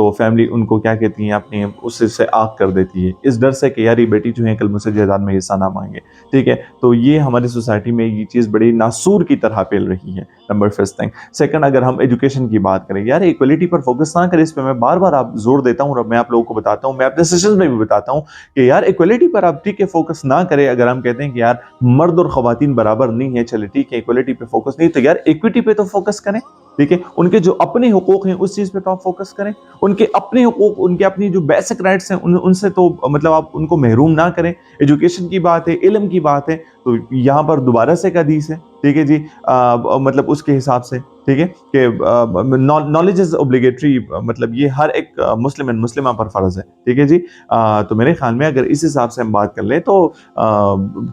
تو فیملی ان کو کیا کہتی ہیں اپنے اس سے آگ کر دیتی ہے اس ڈر سے کہ یار یہ بیٹی جو ہے کل مجھ سے جائیداد میں حصہ نہ مانگے. ٹھیک ہے, تو یہ ہماری سوسائٹی میں یہ چیز بڑی ناسور کی طرح پھیل رہی ہے. Number first thing. سیکنڈ, اگر ہم ایجوکیشن کی بات کریں, یار ایکولیٹی پر فوکس نہ کریں, اس پہ میں بار بار آپ زور دیتا ہوں اور میں آپ لوگوں کو بتاتا ہوں, میں اپنے سیشنز میں بھی بتاتا ہوں کہ یار ایکولیٹی پر آپ ٹھیک ہے فوکس نہ کریں. اگر ہم کہتے ہیں کہ یار مرد اور خواتین برابر نہیں ہے, چلے ٹھیک ہے ایکولیٹی پہ فوکس نہیں, تو یار ایکویٹی پہ تو فوکس کریں. ٹھیک ہے, ان کے جو اپنے حقوق ہیں اس چیز پہ تو آپ فوکس کریں. ان کے اپنے حقوق, ان کے اپنی جو بیسک رائٹس ہیں ان سے تو مطلب آپ ان کو محروم نہ کریں. ایجوکیشن کی بات ہے, علم کی بات ہے, تو یہاں پر دوبارہ سے ایک حدیث ہے, ٹھیک ہے جی, مطلب اس کے حساب سے, ٹھیک ہے, کہ نالج از اوبلیگیٹری, مطلب یہ ہر ایک مسلمہ پر فرض ہے. ٹھیک ہے جی, تو میرے خیال میں اگر اس حساب سے ہم بات کر لیں تو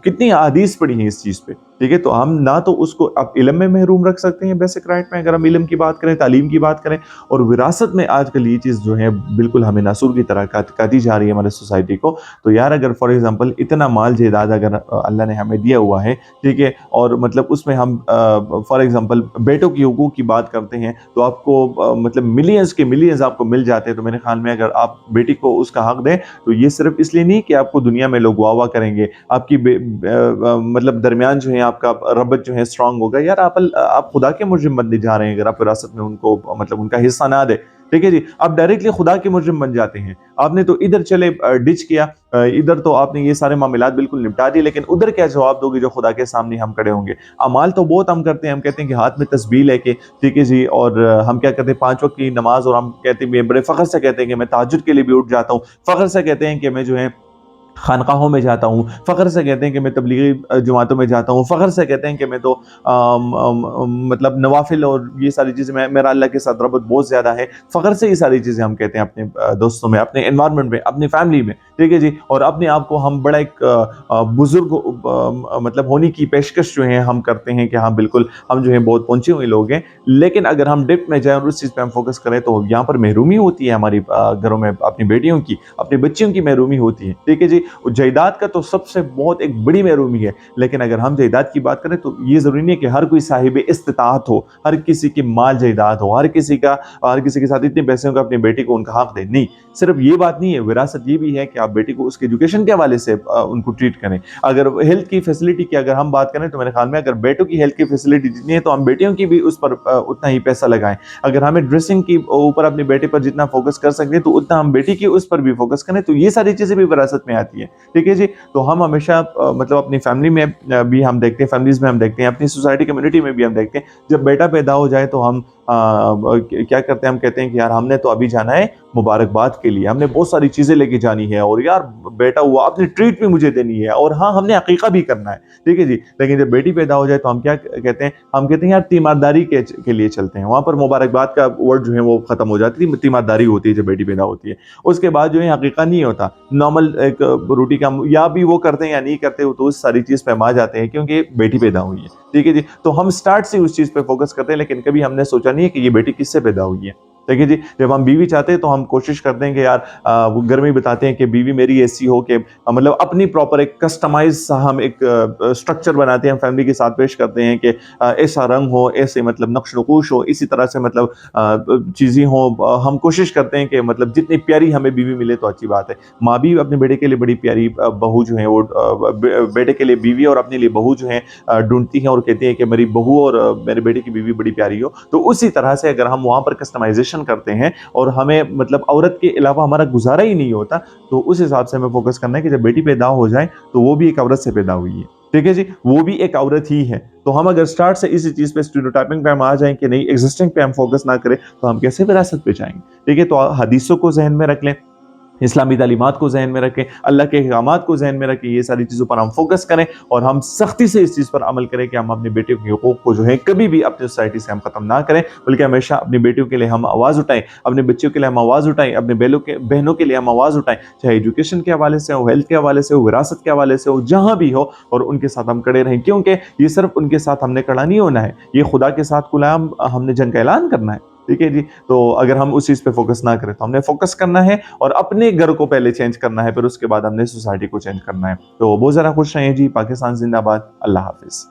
کتنی احادیث پڑی ہیں اس چیز پہ. ٹھیک ہے, تو ہم نہ تو اس کو اب علم میں محروم رکھ سکتے ہیں بیسک رائٹ میں, اگر ہم علم کی بات کریں, تعلیم کی بات کریں, اور وراثت میں آج کل یہ چیز جو ہے بالکل ہمیں ناسور کی طرح کاٹی جا رہی ہے ہمارے سوسائٹی کو. تو یار اگر فار ایگزامپل اتنا مال جائیداد اگر اللہ نے ہمیں دیا ہوا ہے, ٹھیک ہے, اور مطلب اس میں ہم فار ایگزامپل بیٹوں کی حقوق کی بات کرتے ہیں, تو آپ کو مطلب ملینز آپ کو مل جاتے ہیں. تو میرے خیال میں اگر آپ بیٹی کو اس کا حق دیں تو یہ صرف اس لیے نہیں کہ آپ کو دنیا میں لوگ واہ واہ کریں گے, آپ کی مطلب درمیان جو ہے آپ کا ربط جو ہے اسٹرانگ ہوگا. یار آپ خدا کے مجرم بننے جا رہے ہیں اگر آپ وراثت میں ان کو مطلب ان کا حصہ نہ دیں. ٹھیک ہے جی, آپ ڈائریکٹلی خدا کے مجرم بن جاتے ہیں. آپ نے تو ادھر چلے ڈچ کیا, ادھر تو آپ نے یہ سارے معاملات بالکل نپٹا دیے, لیکن ادھر کیا جواب دو گے جو خدا کے سامنے ہم کھڑے ہوں گے. اعمال تو بہت ہم کرتے ہیں, ہم کہتے ہیں کہ ہاتھ میں تسبیح لے کے, ٹھیک ہے جی, اور ہم کیا کرتے ہیں 5 وقت کی نماز, اور ہم کہتے ہیں بڑے فخر سے کہتے ہیں کہ میں تہجد کے لیے بھی اٹھ جاتا ہوں, فخر سے کہتے ہیں کہ میں جو ہے خانقاہوں میں جاتا ہوں, فخر سے کہتے ہیں کہ میں تبلیغی جماعتوں میں جاتا ہوں, فخر سے کہتے ہیں کہ میں تو مطلب نوافل اور یہ ساری چیزیں, میرا اللہ کے ساتھ ربط بہت زیادہ ہے. فخر سے یہ ساری چیزیں ہم کہتے ہیں اپنے دوستوں میں, اپنے انوائرمنٹ میں, اپنی فیملی میں. ٹھیک ہے جی, اور اپنے آپ کو ہم بڑا ایک بزرگ مطلب ہونے کی پیشکش جو ہے ہم کرتے ہیں کہ ہاں بالکل ہم جو ہے بہت پہنچے ہوئے لوگ ہیں. لیکن اگر ہم ڈیپتھ میں جائیں اور اس چیز پہ ہم فوکس کریں تو یہاں پر محرومی ہوتی ہے ہماری گھروں میں, اپنی بیٹیوں کی, اپنے بچیوں کی محرومی ہوتی ہے. ٹھیک ہے جی, جائیداد کا تو سب سے بہت ایک بڑی محرومی ہے, لیکن اگر ہم جائیداد کی بات کریں تو یہ ضروری نہیں ہے کہ ہر کوئی صاحب استطاعت ہو, ہر کسی کی مال جائیداد ہو, ہر کسی کے ساتھ اتنے پیسے ہوں کہ اپنی بیٹی کو ان کا حق دے. نہیں, صرف یہ بات نہیں ہے, وراثت یہ بھی ہے کہ آپ بیٹی کو اس کے ایجوکیشن کے حوالے سے ان کو ٹریٹ کریں. اگر ہیلتھ کی فیسلٹی کی اگر ہم بات کریں تو میرے خیال میں اگر بیٹوں کی ہیلتھ کی فیسلٹی جتنی ہے تو ہم بیٹیوں کی بھی اس پر اتنا ہی پیسہ لگائیں. اگر ہمیں ڈریسنگ کی اوپر اپنی بیٹی پر جتنا فوکس کر سکتے ہیں تو اتنا ہم بیٹی کی اس پر بھی فوکس کریں. تو یہ ساری چیزیں بھی وراثت میں آتی ہیں. ٹھیک ہے جی, تو ہم ہمیشہ مطلب اپنی فیملی میں بھی ہم دیکھتے ہیں, فیملیز میں ہم دیکھتے ہیں, اپنی سوسائٹی کمیونٹی میں بھی ہم دیکھتے ہیں, جب بیٹا پیدا ہو جائے تو ہم کیا کرتے ہیں, ہم کہتے ہیں کہ یار ہم نے تو ابھی جانا ہے مبارکباد کے لیے, ہم نے بہت ساری چیزیں لے کے جانی ہے, اور یار بیٹا ہوا آپ نے ٹریٹ بھی مجھے دینی ہے, اور ہاں ہم نے عقیقہ بھی کرنا ہے. ٹھیک ہے جی, لیکن جب بیٹی پیدا ہو جائے تو ہم کیا کہتے ہیں, ہم کہتے ہیں یار تیمارداری کے لیے چلتے ہیں. وہاں پر مبارکباد کا ورڈ جو ہے وہ ختم ہو جاتی ہے, تیمارداری ہوتی ہے جب بیٹی پیدا ہوتی ہے. اس کے بعد جو ہے عقیقہ نہیں ہوتا, نارمل ایک روٹی کا یا بھی وہ کرتے ہیں یا نہیں کرتے, تو اس ساری چیز پہ ہم آ جاتے ہیں کیونکہ بیٹی پیدا ہوئی ہے. ٹھیک ہے جی, تو ہم سٹارٹ سے اس چیز پہ فوکس کرتے ہیں, لیکن کبھی ہم نے سوچا نہیں ہے کہ یہ بیٹی کس سے پیدا ہوئی ہے. ٹھیک ہے جی, جب ہم بیوی چاہتے ہیں تو ہم کوشش کرتے ہیں کہ یار وہ گھر میں بتاتے ہیں کہ بیوی میری ایسی ہو کہ مطلب اپنی پراپر ایک کسٹمائز ہم ایک سٹرکچر بناتے ہیں, ہم فیملی کے ساتھ پیش کرتے ہیں کہ ایسا رنگ ہو, ایسے مطلب نقش نقوش ہو, اسی طرح سے مطلب چیزیں ہوں. ہم کوشش کرتے ہیں کہ مطلب جتنی پیاری ہمیں بیوی ملے تو اچھی بات ہے. ماں بھی اپنے بیٹے کے لیے بڑی پیاری بہو جو ہے وہ بیٹے کے لیے بیوی اور اپنے لیے بہو جو ہے ڈھونڈتی ہیں اور کہتی ہیں کہ میری بہو اور میرے بیٹے کی بیوی بڑی پیاری ہو. تو اسی طرح سے اگر ہم وہاں پر کسٹمائزیشن کرتے ہیں اور ہمیں مطلب عورت کے علاوہ ہمارا گزارا ہی نہیں ہوتا, تو اس حساب سے ہمیں فوکس کرنا ہے کہ جب بیٹی پیدا ہو جائے تو وہ بھی ایک عورت سے پیدا ہوئی ہے. ٹھیک ہے جی, وہ بھی ایک عورت ہی ہے. تو ہم اگر سٹارٹ سے اسی چیز پہ اسٹیریوٹائپنگ پہ ہم آ جائیں کہ نہیں ایگزسٹنگ پہ ہم فوکس نہ کریں تو ہم کیسے وراثت پہ جائیں گے. ٹھیک ہے, تو حدیثوں کو ذہن میں رکھ لیں, اسلامی تعلیمات کو ذہن میں رکھیں, اللہ کے احکامات کو ذہن میں رکھیں, یہ ساری چیزوں پر ہم فوکس کریں, اور ہم سختی سے اس چیز پر عمل کریں کہ ہم اپنی بیٹیوں کے حقوق کو جو ہے کبھی بھی اپنی سوسائٹی سے ہم ختم نہ کریں, بلکہ ہمیشہ اپنی بیٹیوں کے لیے ہم آواز اٹھائیں, اپنے بچوں کے لیے ہم آواز اٹھائیں, اپنے بہنوں کے لیے ہم آواز اٹھائیں, چاہے ایجوکیشن کے حوالے سے ہو, ہیلتھ کے حوالے سے ہو, وراثت کے حوالے سے ہو, جہاں بھی ہو, اور ان کے ساتھ ہم کھڑے رہیں, کیونکہ یہ صرف ان کے ساتھ ہم نے کھڑا نہیں ہونا ہے, یہ خدا کے ساتھ غلام ہم نے جنگ کا اعلان کرنا ہے. ٹھیک ہے جی, تو اگر ہم اس چیز پہ فوکس نہ کریں تو ہم نے فوکس کرنا ہے اور اپنے گھر کو پہلے چینج کرنا ہے, پھر اس کے بعد ہم نے سوسائٹی کو چینج کرنا ہے. تو بہت زیادہ خوش رہیں جی. پاکستان زندہ باد. اللہ حافظ.